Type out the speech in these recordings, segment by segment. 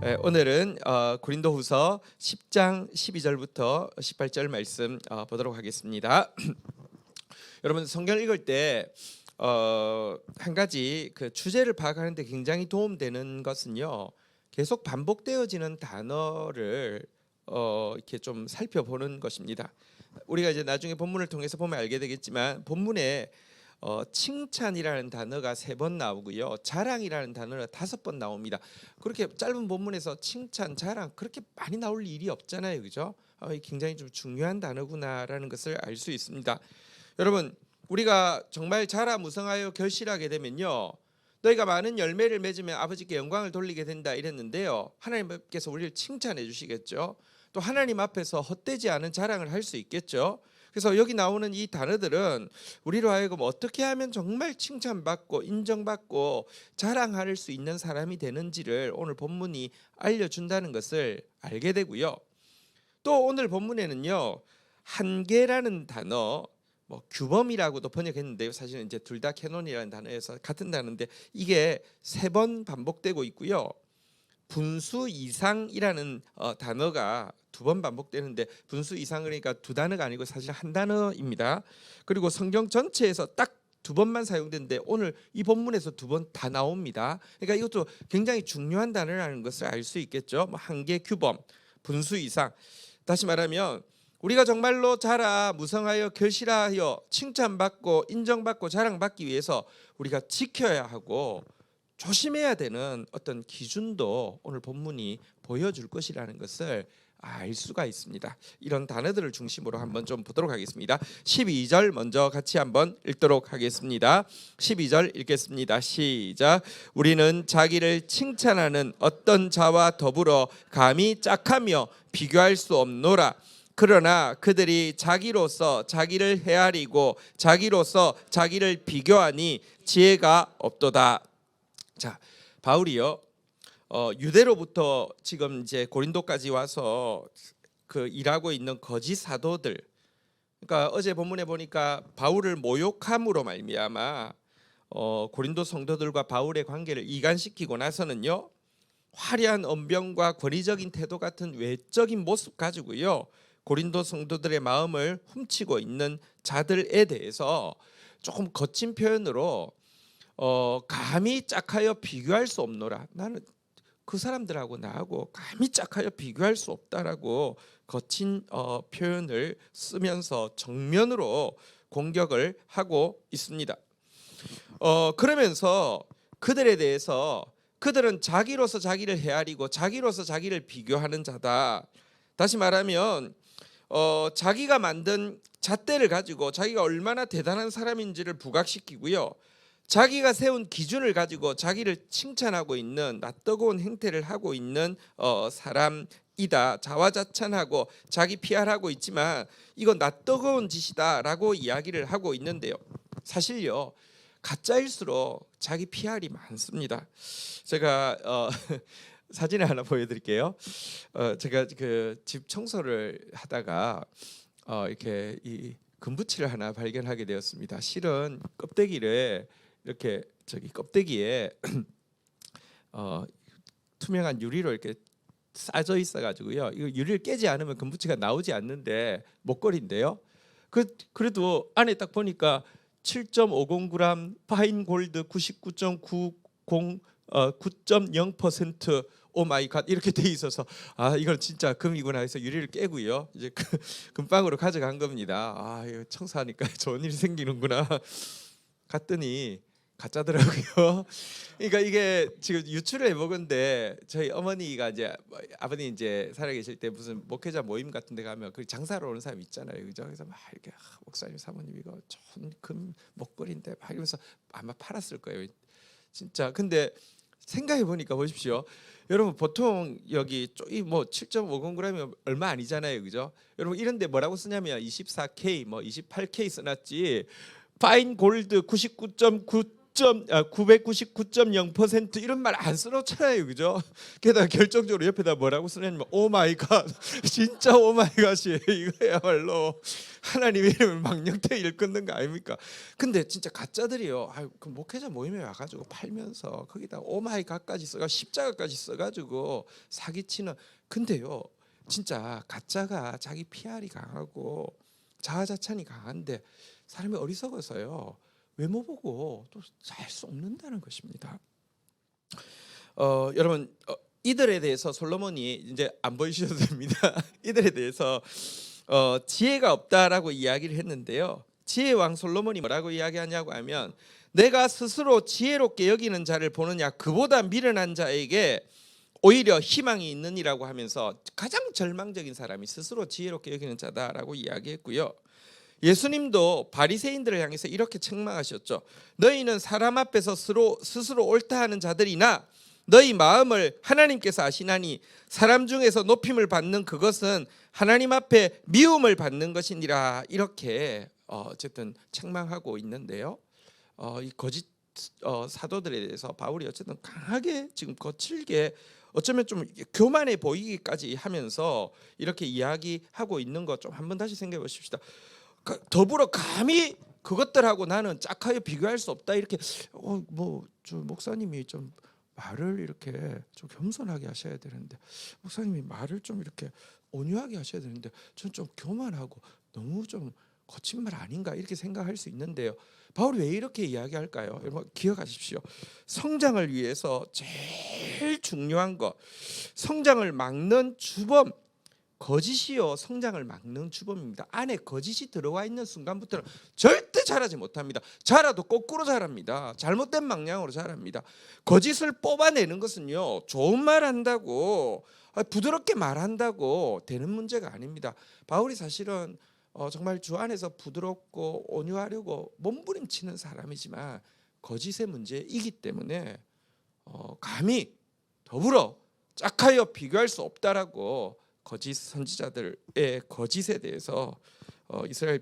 오늘은 고린도후서 10장 12절부터 18절 말씀 보도록 하겠습니다. 여러분 성경 읽을 때 한 가지 그 주제를 파악하는 데 굉장히 도움되는 것은요. 계속 반복되어지는 단어를 이렇게 좀 살펴보는 것입니다. 우리가 이제 나중에 본문을 통해서 보면 알게 되겠지만 본문에 칭찬이라는 단어가 3번 나오고요. 자랑이라는 단어가 5번 나옵니다. 그렇게 짧은 본문에서 칭찬, 자랑 그렇게 많이 나올 일이 없잖아요. 그죠? 굉장히 좀 중요한 단어구나라는 것을 알 수 있습니다. 여러분, 우리가 정말 자라무성하여 결실하게 되면요. 너희가 많은 열매를 맺으면 아버지께 영광을 돌리게 된다 이랬는데요. 하나님께서 우리를 칭찬해 주시겠죠. 또 하나님 앞에서 헛되지 않은 자랑을 할 수 있겠죠. 그래서 여기 나오는 이 단어들은 우리로 하여금 어떻게 하면 정말 칭찬받고 인정받고 자랑할 수 있는 사람이 되는지를 오늘 본문이 알려준다는 것을 알게 되고요. 또 오늘 본문에는요. 한계라는 단어, 규범이라고도 번역했는데요. 사실은 이제 둘 다 캐논이라는 단어에서 같은 단어인데 이게 3번 반복되고 있고요. 분수 이상이라는 단어가 2번 반복되는데 분수 이상 그러니까 2단어가 아니고 사실 한 단어입니다. 그리고 성경 전체에서 딱 2번만 사용되는데 오늘 이 본문에서 2번 다 나옵니다. 그러니까 이것도 굉장히 중요한 단어라는 것을 알 수 있겠죠. 한계, 규범, 분수 이상. 다시 말하면 우리가 정말로 자라 무성하여 결실하여 칭찬받고 인정받고 자랑받기 위해서 우리가 지켜야 하고 조심해야 되는 어떤 기준도 오늘 본문이 보여줄 것이라는 것을 알 수가 있습니다. 이런 단어들을 중심으로 한번 좀 보도록 하겠습니다. 12절 먼저 같이 한번 읽도록 하겠습니다. 12절 읽겠습니다. 시작. 우리는 자기를 칭찬하는 어떤 자와 더불어 감히 짝하며 비교할 수 없노라. 그러나 그들이 자기로서 자기를 헤아리고 자기로서 자기를 비교하니 지혜가 없도다. 자, 바울이요. 유대로부터 지금 이제 고린도까지 와서 그 일하고 있는 거짓 사도들. 그러니까 어제 본문에 보니까 바울을 모욕함으로 말미암아 고린도 성도들과 바울의 관계를 이간시키고 나서는요. 화려한 언변과 권위적인 태도 같은 외적인 모습 가지고요. 고린도 성도들의 마음을 훔치고 있는 자들에 대해서 조금 거친 표현으로 감히 짝하여 비교할 수 없노라. 나는 그 사람들하고 나하고 감히 짝하여 비교할 수 없다라고 거친 표현을 쓰면서 정면으로 공격을 하고 있습니다. 그러면서 그들에 대해서 그들은 자기로서 자기를 헤아리고 자기로서 자기를 비교하는 자다. 다시 말하면 자기가 만든 잣대를 가지고 자기가 얼마나 대단한 사람인지를 부각시키고요. 자기가 세운 기준을 가지고 자기를 칭찬하고 있는 낯뜨거운 행태를 하고 있는 사람이다. 자화자찬하고 자기 PR하고 있지만 이건 낯뜨거운 짓이다라고 이야기를 하고 있는데요. 사실요. 가짜일수록 자기 PR이 많습니다. 제가 사진을 하나 보여드릴게요. 제가 그 집 청소를 하다가 이렇게 이 금붙이를 하나 발견하게 되었습니다. 실은 껍데기를 이렇게 껍데기에 투명한 유리로 이렇게 싸져 있어가지고요. 이거 유리를 깨지 않으면 금붙이가 나오지 않는데 목걸이인데요. 그래도 안에 딱 보니까 7.50g 파인 골드 99.90 9.0% 오 마이 갓 이렇게 돼 있어서 이건 진짜 금이구나 해서 유리를 깨고요. 이제 금방으로 가져간 겁니다. 이거 청소하니까 좋은 일이 생기는구나 갔더니 가짜더라고요. 그러니까 이게 지금 유출을 해보건데 저희 어머니가 이제 아버님 이제 살아계실 때 무슨 목회자 모임 같은 데 가면 그 장사로 오는 사람 있잖아요. 그죠? 그래서 막 이렇게 목사님 사모님 이거 좋은 금 목걸이인데 막 이러면서 아마 팔았을 거예요. 진짜. 근데 생각해 보니까 보십시오. 여러분 보통 여기 뭐 7.50g이면 얼마 아니잖아요. 그죠? 여러분 이런데 뭐라고 쓰냐면 24K 뭐 28K 써놨지 파인 골드 99.9 999.0% 이런 말 안 써놓잖아요, 그죠? 게다가 결정적으로 옆에다 뭐라고 쓰냐면 오 마이 갓, 진짜 오 마이 갓이에요. 이거야말로 하나님의 이름을 망령되게 일컫는 거 아닙니까? 근데 진짜 가짜들이요. 그 목회자 모임에 와가지고 팔면서 거기다 오 마이 갓까지 써가 십자가까지 써가지고 사기치는. 근데요, 진짜 가짜가 자기 PR이 강하고 자아자찬이 강한데 사람이 어리석어서요, 외모 보고 또 잘 속는다는 것입니다. 여러분, 이들에 대해서 솔로몬이 이제 안 보이셔도 됩니다. 이들에 대해서 지혜가 없다라고 이야기를 했는데요. 지혜 왕 솔로몬이 뭐라고 이야기하냐고 하면, 내가 스스로 지혜롭게 여기는 자를 보느냐, 그보다 미련한 자에게 오히려 희망이 있느니라고 하면서 가장 절망적인 사람이 스스로 지혜롭게 여기는 자다라고 이야기했고요. 예수님도 바리새인들을 향해서 이렇게 책망하셨죠. 너희는 사람 앞에서 스스로 옳다 하는 자들이나 너희 마음을 하나님께서 아시나니 사람 중에서 높임을 받는 그것은 하나님 앞에 미움을 받는 것이니라. 이렇게 어쨌든 책망하고 있는데요. 이 거짓 사도들에 대해서 바울이 어쨌든 강하게 지금 거칠게, 어쩌면 좀 교만해 보이기까지 하면서 이렇게 이야기하고 있는 것 좀 한번 다시 생각해 보십시다. 더불어 감히 그것들하고 나는 짝하여 비교할 수 없다, 이렇게 저 목사님이 좀 말을 이렇게 좀 겸손하게 하셔야 되는데, 목사님이 말을 좀 이렇게 온유하게 하셔야 되는데 저는 좀 교만하고 너무 좀 거친 말 아닌가, 이렇게 생각할 수 있는데요. 바울이 왜 이렇게 이야기할까요? 여러분 기억하십시오. 성장을 위해서 제일 중요한 것, 성장을 막는 주범, 거짓이요 성장을 막는 주범입니다. 안에 거짓이 들어와 있는 순간부터는 절대 자라지 못합니다. 자라도 거꾸로 자랍니다. 잘못된 방향으로 자랍니다. 거짓을 뽑아내는 것은요, 좋은 말 한다고 부드럽게 말한다고 되는 문제가 아닙니다. 바울이 사실은 정말 주 안에서 부드럽고 온유하려고 몸부림치는 사람이지만 거짓의 문제이기 때문에 감히 더불어 짝하여 비교할 수 없다라고 거짓 선지자들의 거짓에 대해서 이스라엘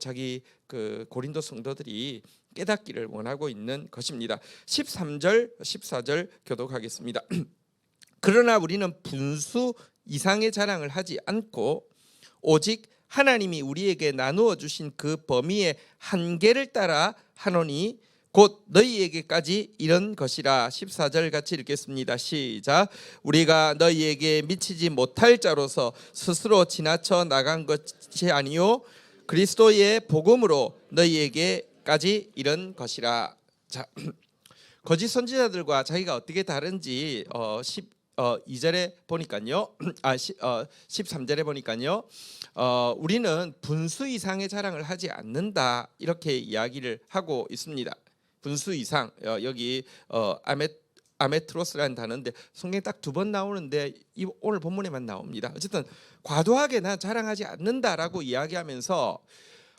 자기 그 고린도 성도들이 깨닫기를 원하고 있는 것입니다. 13절 14절 교독하겠습니다. 그러나 우리는 분수 이상의 자랑을 하지 않고 오직 하나님이 우리에게 나누어 주신 그 범위의 한계를 따라 하노니 곧 너희에게까지 이런 것이라. 14절 같이 읽겠습니다. 시작. 우리가 너희에게 미치지 못할 자로서 스스로 지나쳐 나간 것이 아니요 그리스도의 복음으로 너희에게까지 이런 것이라. 자, 거짓 선지자들과 자기가 어떻게 다른지 2절에 보니까요, 13절에 보니까요, 우리는 분수 이상의 자랑을 하지 않는다, 이렇게 이야기를 하고 있습니다. 분수 이상, 여기 아메트로스라는 단어인데 성경에 딱 2번 나오는데 오늘 본문에만 나옵니다. 어쨌든 과도하게 난 자랑하지 않는다라고 이야기하면서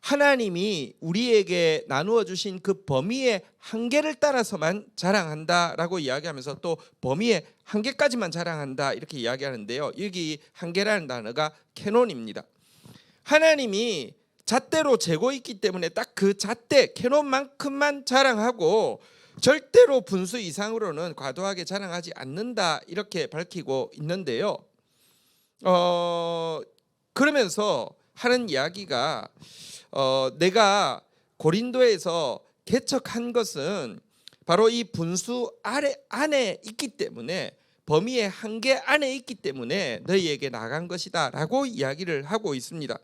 하나님이 우리에게 나누어 주신 그 범위의 한계를 따라서만 자랑한다라고 이야기하면서 또 범위의 한계까지만 자랑한다, 이렇게 이야기하는데요. 여기 한계라는 단어가 캐논입니다. 하나님이 잣대로 재고 있기 때문에 딱 그 잣대 캐논만큼만 자랑하고 절대로 분수 이상으로는 과도하게 자랑하지 않는다, 이렇게 밝히고 있는데요. 그러면서 하는 이야기가 내가 고린도에서 개척한 것은 바로 이 분수 안에 있기 때문에, 범위의 한계 안에 있기 때문에 너희에게 나간 것이다 라고 이야기를 하고 있습니다.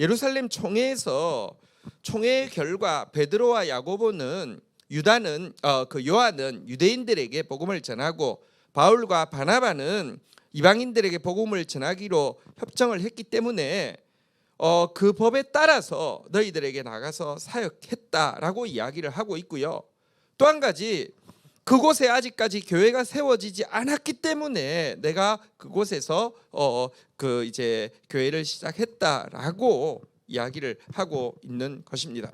예루살렘 총회에서 총회의 결과 베드로와 야고보는 요한은 유대인들에게 복음을 전하고 바울과 바나바는 이방인들에게 복음을 전하기로 협정을 했기 때문에 그 법에 따라서 너희들에게 나가서 사역했다라고 이야기를 하고 있고요. 또 한 가지, 그곳에 아직까지 교회가 세워지지 않았기 때문에 내가 그곳에서 이제 교회를 시작했다라고 이야기를 하고 있는 것입니다.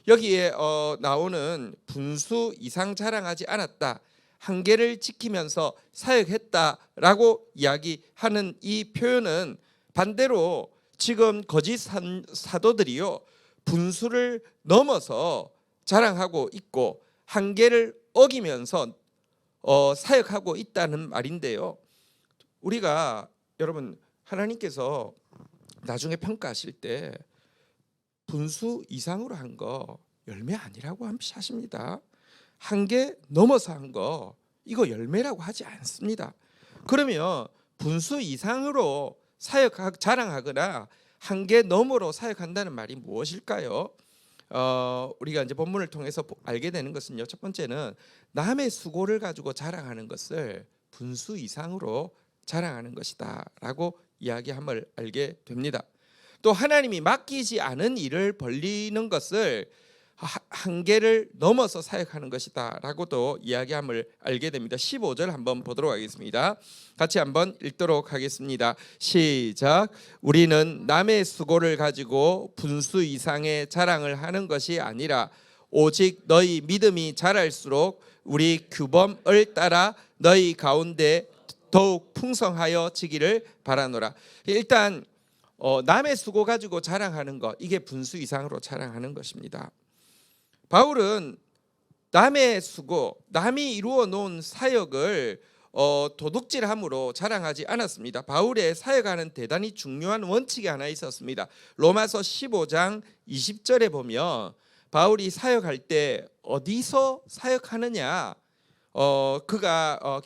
여기에 나오는 분수 이상 자랑하지 않았다, 한계를 지키면서 사역했다라고 이야기하는 이 표현은 반대로 지금 거짓 사도들이요 분수를 넘어서 자랑하고 있고 한계를 어기면서 사역하고 있다는 말인데요. 우리가 여러분 하나님께서 나중에 평가하실 때 분수 이상으로 한 거 열매 아니라고 하십니다. 한계 넘어서 한 거 이거 열매라고 하지 않습니다. 그러면 분수 이상으로 자랑하거나 한계 너머로 사역한다는 말이 무엇일까요? 우리가 이제 본문을 통해서 알게 되는 것은요. 첫 번째는 남의 수고를 가지고 자랑하는 것을 분수 이상으로 자랑하는 것이다라고 이야기함을 알게 됩니다. 또 하나님이 맡기지 않은 일을 벌리는 것을 한계를 넘어서 사역하는 것이다라고도 이야기함을 알게 됩니다. 15절 한번 보도록 하겠습니다. 같이 한번 읽도록 하겠습니다. 시작. 우리는 남의 수고를 가지고 분수 이상의 자랑을 하는 것이 아니라 오직 너희 믿음이 자랄수록 우리 규범을 따라 너희 가운데 더욱 풍성하여지기를 바라노라. 일단 남의 수고 가지고 자랑하는 것, 이게 분수 이상으로 자랑하는 것입니다. 바울은 남의 수고, 남이 이루어 놓은 사역을 도둑질함으로 자랑하지 않았습니다. 바울의 사역하는 대단히 중요한 원칙이 하나 있었습니다. 로마서 15장 20절에 보면 바울이 사역할 때 어디서 사역하느냐, 그가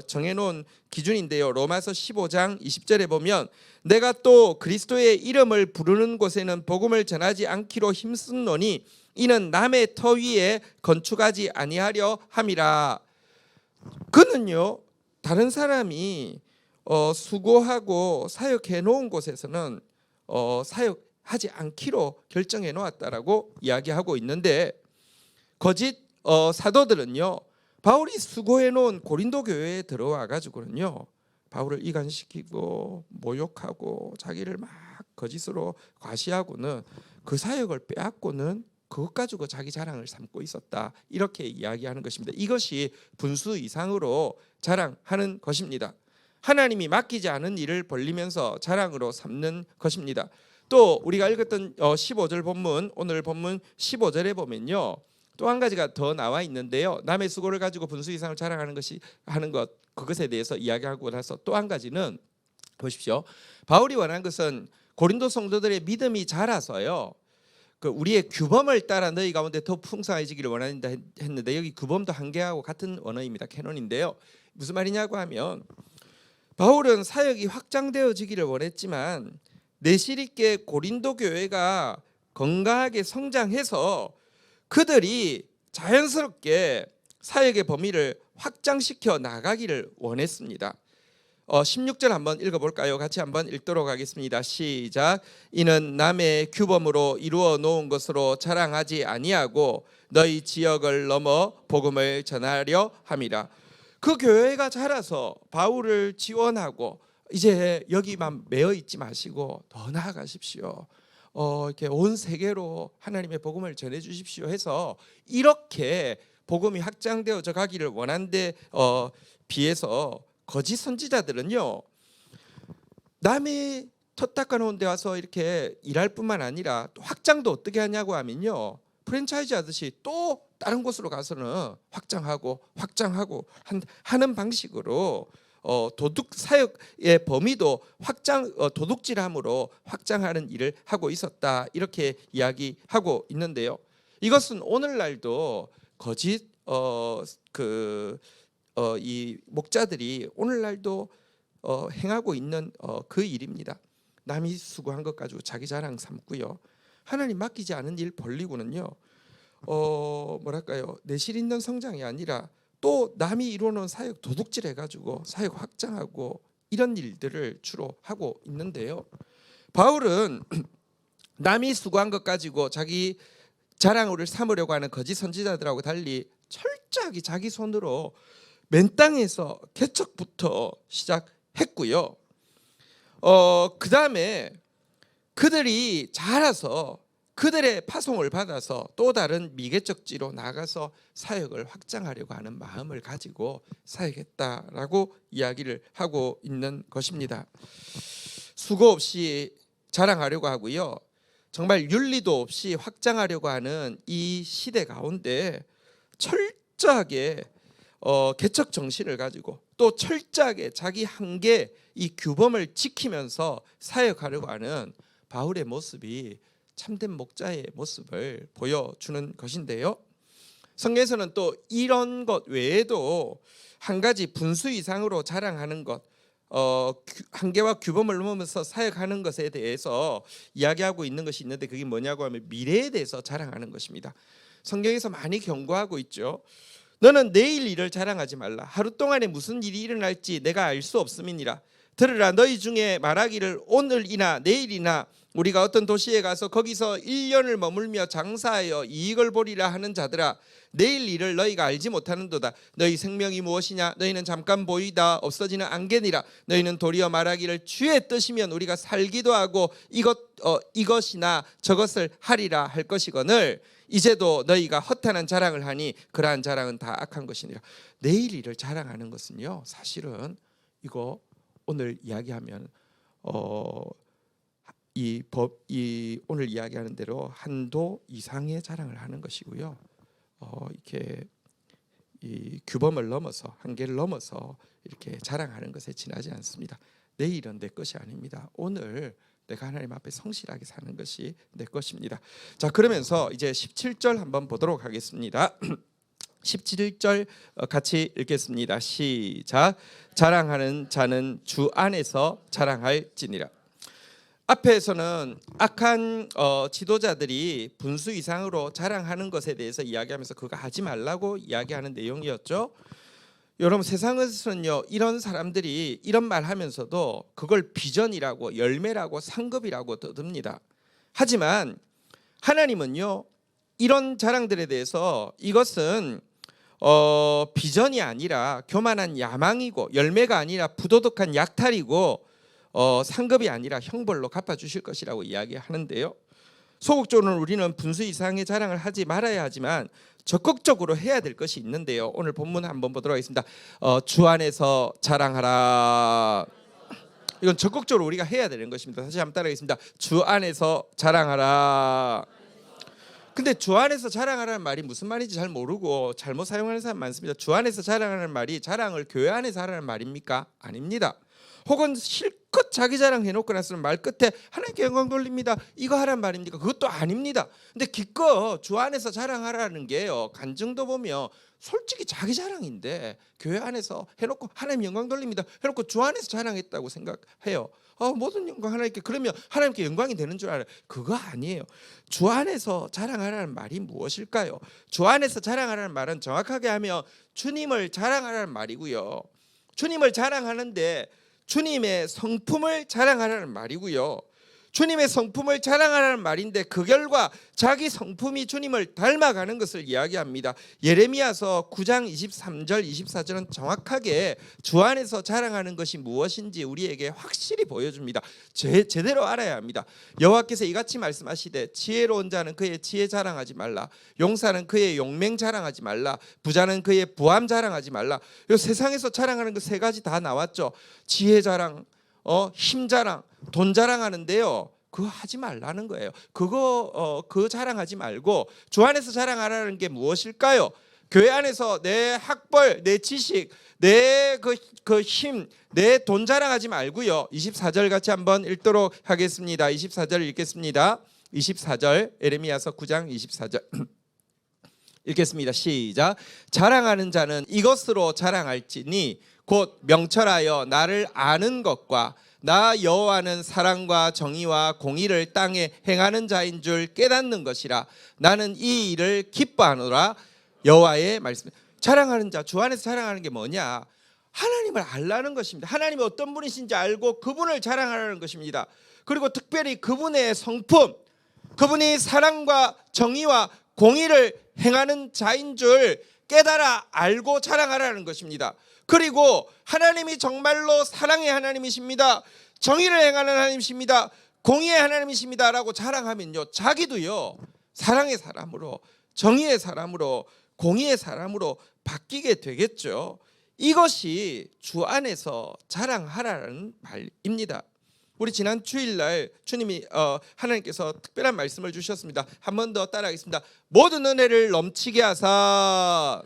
정해놓은 기준인데요. 로마서 15장 20절에 보면 내가 또 그리스도의 이름을 부르는 곳에는 복음을 전하지 않기로 힘쓰노니 이는 남의 터 위에 건축하지 아니하려 함이라. 그는요, 다른 사람이 수고하고 사역해 놓은 곳에서는 사역하지 않기로 결정해 놓았다라고 이야기하고 있는데, 거짓 사도들은요, 바울이 수고해 놓은 고린도 교회에 들어와 가지고는요, 바울을 이간시키고 모욕하고 자기를 막 거짓으로 과시하고는 그 사역을 빼앗고는 그것 가지고 자기 자랑을 삼고 있었다, 이렇게 이야기하는 것입니다. 이것이 분수 이상으로 자랑하는 것입니다. 하나님이 맡기지 않은 일을 벌리면서 자랑으로 삼는 것입니다. 또 우리가 읽었던 15절 본문, 오늘 본문 15절에 보면요, 또 한 가지가 더 나와 있는데요. 남의 수고를 가지고 분수 이상을 자랑하는 것이 하는 것, 그것에 대해서 이야기하고 나서 또 한 가지는 보십시오. 바울이 원하는 것은 고린도 성도들의 믿음이 자라서요, 그 우리의 규범을 따라 너희 가운데 더 풍성해지기를 원한다 했는데, 여기 규범도 한계하고 같은 언어입니다. 캐논인데요. 무슨 말이냐고 하면, 바울은 사역이 확장되어지기를 원했지만 내실 있게 고린도 교회가 건강하게 성장해서 그들이 자연스럽게 사역의 범위를 확장시켜 나가기를 원했습니다. 16절 한번 읽어볼까요? 같이 한번 읽도록 하겠습니다. 시작. 이는 남의 규범으로 이루어 놓은 것으로 자랑하지 아니하고 너희 지역을 넘어 복음을 전하려 함이라. 그 교회가 자라서 바울을 지원하고 이제 여기만 매여 있지 마시고 더 나아가십시오. 이렇게 온 세계로 하나님의 복음을 전해 주십시오 해서 이렇게 복음이 확장되어져 가기를 원한데 비해서 거짓 선지자들은요, 남이 터 닦아놓은 데 와서 이렇게 일할 뿐만 아니라 또 확장도 어떻게 하냐고 하면요, 프랜차이즈 하듯이 또 다른 곳으로 가서는 확장하고 하는 방식으로 도둑 사역의 범위도 도둑질함으로 확장하는 일을 하고 있었다, 이렇게 이야기하고 있는데요. 이것은 오늘날도 거짓 이 목자들이 오늘날도 행하고 있는 그 일입니다. 남이 수고한 것 가지고 자기 자랑 삼고요, 하나님 맡기지 않은 일 벌리고는요, 내실 있는 성장이 아니라 또 남이 이루어놓은 사역 도둑질해가지고 사역 확장하고 이런 일들을 주로 하고 있는데요. 바울은 남이 수고한 것 가지고 자기 자랑을 삼으려고 하는 거짓 선지자들하고 달리 철저하게 자기 손으로 맨 땅에서 개척부터 시작했고요. 그 다음에 그들이 자라서 그들의 파송을 받아서 또 다른 미개척지로 나가서 사역을 확장하려고 하는 마음을 가지고 사역했다라고 이야기를 하고 있는 것입니다. 수고 없이 자랑하려고 하고요, 정말 윤리도 없이 확장하려고 하는 이 시대 가운데 철저하게 개척 정신을 가지고 또 철저하게 자기 한계 이 규범을 지키면서 사역하려고 하는 바울의 모습이 참된 목자의 모습을 보여주는 것인데요. 성경에서는 또 이런 것 외에도 한 가지 분수 이상으로 자랑하는 것, 한계와 규범을 넘으면서 사역하는 것에 대해서 이야기하고 있는 것이 있는데 그게 뭐냐고 하면 미래에 대해서 자랑하는 것입니다. 성경에서 많이 경고하고 있죠. 너는 내일 일을 자랑하지 말라. 하루 동안에 무슨 일이 일어날지 내가 알 수 없음이니라. 들으라, 너희 중에 말하기를 오늘이나 내일이나 우리가 어떤 도시에 가서 거기서 1년을 머물며 장사하여 이익을 보리라 하는 자들아, 내일 일을 너희가 알지 못하는도다. 너희 생명이 무엇이냐? 너희는 잠깐 보이다 없어지는 안개니라. 너희는 도리어 말하기를 주의 뜻이면 우리가 살기도 하고 이것이나 저것을 하리라 할 것이거늘 이제도 너희가 허탄한 자랑을 하니 그러한 자랑은 다 악한 것이니라. 내일 일을 자랑하는 것은요, 사실은 이거 오늘 이야기하면 이 오늘 이야기하는 대로 한도 이상의 자랑을 하는 것이고요. 이렇게 이 규범을 넘어서 한계를 넘어서 이렇게 자랑하는 것에 지나지 않습니다. 내일은 내 것이 아닙니다. 오늘 내가 하나님 앞에 성실하게 사는 것이 내 것입니다. 자, 그러면서 이제 17절 한번 보도록 하겠습니다. 17절 같이 읽겠습니다. 시작. 자랑하는 자는 주 안에서 자랑할지니라. 앞에서는 악한 지도자들이 분수 이상으로 자랑하는 것에 대해서 이야기하면서 그거 하지 말라고 이야기하는 내용이었죠. 여러분, 세상에서는요 이런 사람들이 이런 말 하면서도 그걸 비전이라고 열매라고 상급이라고 떠듭니다. 하지만 하나님은요 이런 자랑들에 대해서 이것은 비전이 아니라 교만한 야망이고 열매가 아니라 부도덕한 약탈이고 상급이 아니라 형벌로 갚아주실 것이라고 이야기하는데요. 소극적으로는 우리는 분수 이상의 자랑을 하지 말아야 하지만 적극적으로 해야 될 것이 있는데요. 오늘 본문 한번 보도록 하겠습니다. 주 안에서 자랑하라. 이건 적극적으로 우리가 해야 되는 것입니다. 다시 한번 따라하겠습니다. 주 안에서 자랑하라. 근데 주 안에서 자랑하라는 말이 무슨 말인지 잘 모르고 잘못 사용하는 사람 많습니다. 주 안에서 자랑하라는 말이 자랑을 교회 안에서 하라는 말입니까? 아닙니다. 혹은 실컷 자기 자랑 해놓고 나서는 말 끝에 하나님께 영광 돌립니다. 이거 하란 말입니까? 그것도 아닙니다. 근데 기껏 주 안에서 자랑하라는 게요, 간증도 보면 솔직히 자기 자랑인데 교회 안에서 해놓고 하나님 영광 돌립니다 해놓고 주 안에서 자랑했다고 생각해요. 모든 영광 하나님께, 그러면 하나님께 영광이 되는 줄 알아요. 그거 아니에요. 주 안에서 자랑하라는 말이 무엇일까요? 주 안에서 자랑하라는 말은 정확하게 하면 주님을 자랑하라는 말이고요. 주님을 자랑하는데 주님의 성품을 자랑하라는 말이고요. 주님의 성품을 자랑하라는 말인데 그 결과 자기 성품이 주님을 닮아가는 것을 이야기합니다. 예레미야서 9장 23절 24절은 정확하게 주 안에서 자랑하는 것이 무엇인지 우리에게 확실히 보여줍니다. 제대로 알아야 합니다. 여호와께서 이같이 말씀하시되 지혜로운 자는 그의 지혜 자랑하지 말라. 용사는 그의 용맹 자랑하지 말라. 부자는 그의 부함 자랑하지 말라. 세상에서 자랑하는 그 세 가지 다 나왔죠. 지혜 자랑, 힘 자랑, 돈 자랑하는데요. 그거 하지 말라는 거예요. 그거 자랑하지 말고 주 안에서 자랑하라는 게 무엇일까요? 교회 안에서 내 학벌, 내 지식, 내 그 힘, 내 돈 자랑하지 말고요. 24절 같이 한번 읽도록 하겠습니다. 24절 읽겠습니다. 24절 예레미야서 9장 24절 읽겠습니다. 시작. 자랑하는 자는 이것으로 자랑할지니 곧 명철하여 나를 아는 것과 나 여호와는 사랑과 정의와 공의를 땅에 행하는 자인 줄 깨닫는 것이라. 나는 이 일을 기뻐하노라. 여호와의 말씀. 자랑하는 자, 주 안에서 자랑하는 게 뭐냐? 하나님을 알라는 것입니다. 하나님이 어떤 분이신지 알고 그분을 자랑하라는 것입니다. 그리고 특별히 그분의 성품, 그분이 사랑과 정의와 공의를 행하는 자인 줄 깨달아 알고 자랑하라는 것입니다. 그리고 하나님이 정말로 사랑의 하나님이십니다. 정의를 행하는 하나님이십니다. 공의의 하나님이십니다 라고 자랑하면요, 자기도요 사랑의 사람으로, 정의의 사람으로, 공의의 사람으로 바뀌게 되겠죠. 이것이 주 안에서 자랑하라는 말입니다. 우리 지난 주일날 주님이 하나님께서 특별한 말씀을 주셨습니다. 한 번 더 따라하겠습니다. 모든 은혜를 넘치게 하사.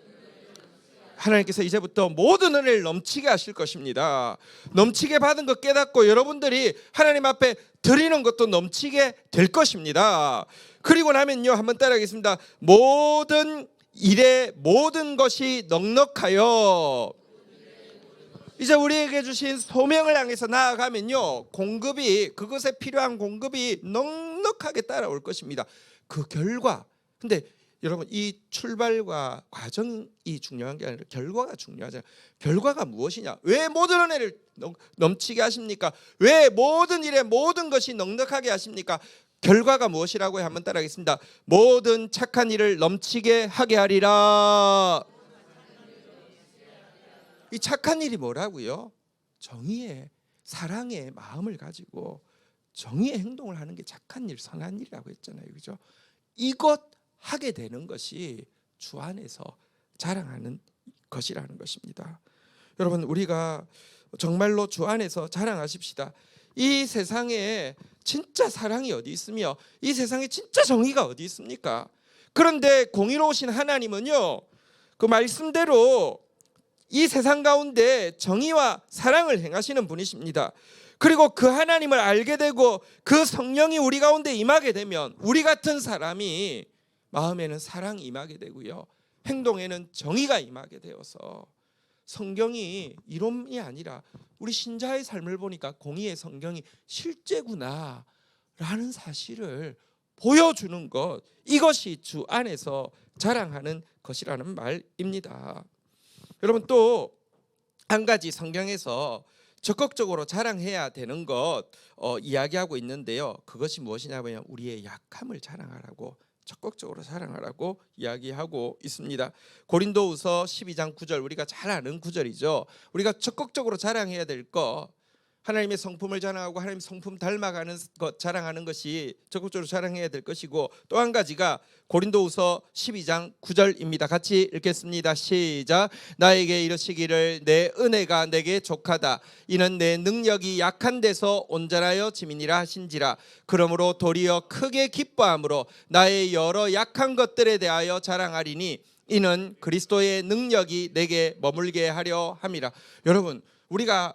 하나님께서 이제부터 모든 은혜를 넘치게 하실 것입니다. 넘치게 받은 것 깨닫고 여러분들이 하나님 앞에 드리는 것도 넘치게 될 것입니다. 그리고 나면요, 한번 따라하겠습니다. 모든 일에 모든 것이 넉넉하여. 이제 우리에게 주신 소명을 향해서 나아가면요, 공급이, 그것에 필요한 공급이 넉넉하게 따라올 것입니다. 그 결과, 근데 여러분, 이 출발과 과정이 중요한 게 아니라 결과가 중요하잖아요. 결과가 무엇이냐? 왜 모든 은혜를 넘치게 하십니까? 왜 모든 일에 모든 것이 넉넉하게 하십니까? 결과가 무엇이라고 한번 따라하겠습니다. 모든 착한 일을 넘치게 하게 하리라. 이 착한 일이 뭐라고요? 정의의, 사랑의 마음을 가지고 정의의 행동을 하는 게 착한 일, 선한 일이라고 했잖아요. 그죠? 이것 하게 되는 것이 주 안에서 자랑하는 것이라는 것입니다. 여러분, 우리가 정말로 주 안에서 자랑하십시다. 이 세상에 진짜 사랑이 어디 있으며 이 세상에 진짜 정의가 어디 있습니까? 그런데 공의로우신 하나님은요, 그 말씀대로 이 세상 가운데 정의와 사랑을 행하시는 분이십니다. 그리고 그 하나님을 알게 되고 그 성령이 우리 가운데 임하게 되면 우리 같은 사람이 마음에는 사랑이 임하게 되고요, 행동에는 정의가 임하게 되어서 성경이 이론이 아니라 우리 신자의 삶을 보니까 공의의 성경이 실제구나 라는 사실을 보여주는 것, 이것이 주 안에서 자랑하는 것이라는 말입니다. 여러분, 또 한 가지 성경에서 적극적으로 자랑해야 되는 것 이야기하고 있는데요, 그것이 무엇이냐면 우리의 약함을 자랑하라고, 적극적으로 자랑하라고 이야기하고 있습니다. 고린도후서 12장 9절, 우리가 잘 아는 구절이죠. 우리가 적극적으로 자랑해야 될 것, 하나님의 성품을 자랑하고 하나님의 성품 닮아가는 것 자랑하는 것이 적극적으로 자랑해야 될 것이고, 또 한 가지가 고린도후서 12장 9절입니다. 같이 읽겠습니다. 시작. 나에게 이르시기를 내 은혜가 내게 족하다. 이는 내 능력이 약한 데서 온전하여 짐이니라 하신지라. 그러므로 도리어 크게 기뻐함으로 나의 여러 약한 것들에 대하여 자랑하리니 이는 그리스도의 능력이 내게 머물게 하려 함이라. 여러분, 우리가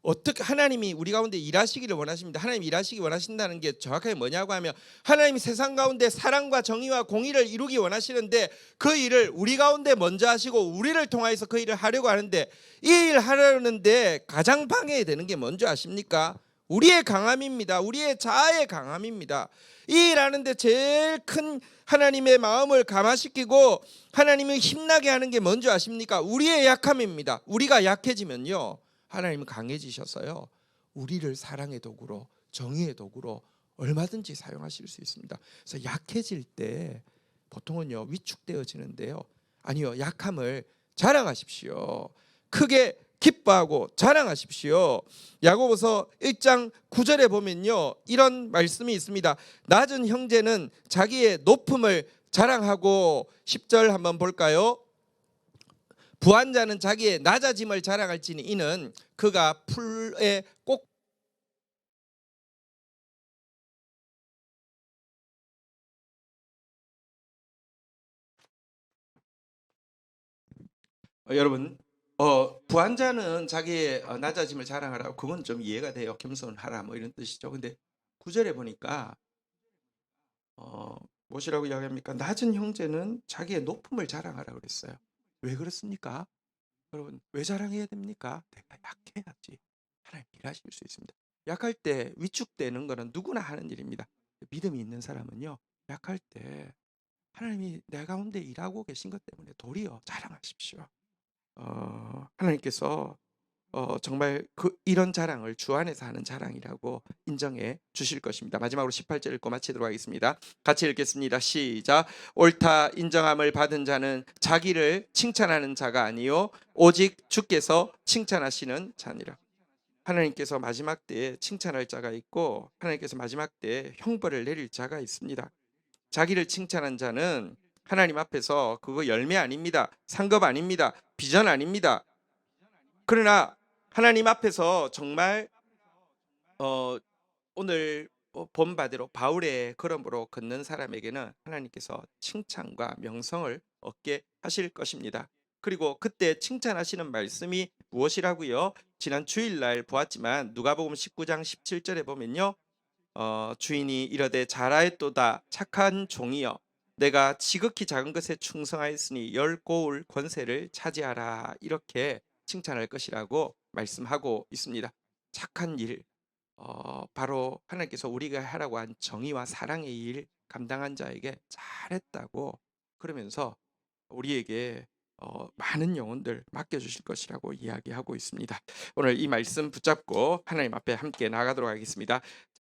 어떻게 하나님이 우리 가운데 일하시기를 원하십니다. 하나님 일하시기 원하신다는 게 정확하게 뭐냐고 하면, 하나님이 세상 가운데 사랑과 정의와 공의를 이루기 원하시는데 그 일을 우리 가운데 먼저 하시고 우리를 통하여서 그 일을 하려고 하는데, 이 일 하려는데 가장 방해되는 게 뭔지 아십니까? 우리의 강함입니다. 우리의 자아의 강함입니다. 이 일 하는데 제일 큰 하나님의 마음을 감화시키고 하나님을 힘나게 하는 게 뭔지 아십니까? 우리의 약함입니다. 우리가 약해지면요, 하나님은 강해지셔서요, 우리를 사랑의 도구로, 정의의 도구로 얼마든지 사용하실 수 있습니다. 그래서 약해질 때 보통은요 위축되어지는데요, 아니요, 약함을 자랑하십시오. 크게 기뻐하고 자랑하십시오. 야고보서 1장 9절에 보면요, 이런 말씀이 있습니다. 낮은 형제는 자기의 높음을 자랑하고, 10절 한번 볼까요? 부한 자는 자기의 낮아짐을 자랑할지니 이는 그가 풀에 꼭 여러분, 부한 자는 자기의 낮아짐을 자랑하라고, 그건 좀 이해가 돼요. 겸손하라 뭐 이런 뜻이죠. 근데 9절에 보니까 무엇이라고 이야기합니까? 낮은 형제는 자기의 높음을 자랑하라고 그랬어요. 왜 그렇습니까? 여러분, 왜 자랑해야 됩니까? 내가 약해야지 하나님 일하실 수 있습니다. 약할 때 위축되는 것은 누구나 하는 일입니다. 믿음이 있는 사람은요, 약할 때 하나님이 내 가운데 일하고 계신 것 때문에 도리어 자랑하십시오. 하나님께서 정말 이런 자랑을 주 안에서 하는 자랑이라고 인정해 주실 것입니다. 마지막으로 18절 읽고 마치도록 하겠습니다. 같이 읽겠습니다. 시작. 옳다 인정함을 받은 자는 자기를 칭찬하는 자가 아니요 오직 주께서 칭찬하시는 자니라. 하나님께서 마지막 때에 칭찬할 자가 있고 하나님께서 마지막 때에 형벌을 내릴 자가 있습니다. 자기를 칭찬한 자는 하나님 앞에서 그거 열매 아닙니다. 상급 아닙니다. 비전 아닙니다. 그러나 하나님 앞에서 정말 오늘 본바대로 바울의 걸음으로 걷는 사람에게는 하나님께서 칭찬과 명성을 얻게 하실 것입니다. 그리고 그때 칭찬하시는 말씀이 무엇이라고요? 지난 주일날 보았지만 누가복음 19장 17절에 보면요. 주인이 이르되 잘하였도다 착한 종이여 내가 지극히 작은 것에 충성하였으니 열 고울 권세를 차지하라 이렇게 칭찬할 것이라고 말씀하고 있습니다. 착한 일 바로 하나님께서 우리가 하라고 한 정의와 사랑의 일 감당한 자에게 잘했다고 그러면서 우리에게 많은 영혼들 맡겨주실 것이라고 이야기하고 있습니다. 오늘 이 말씀 붙잡고 하나님 앞에 함께 나가도록 하겠습니다.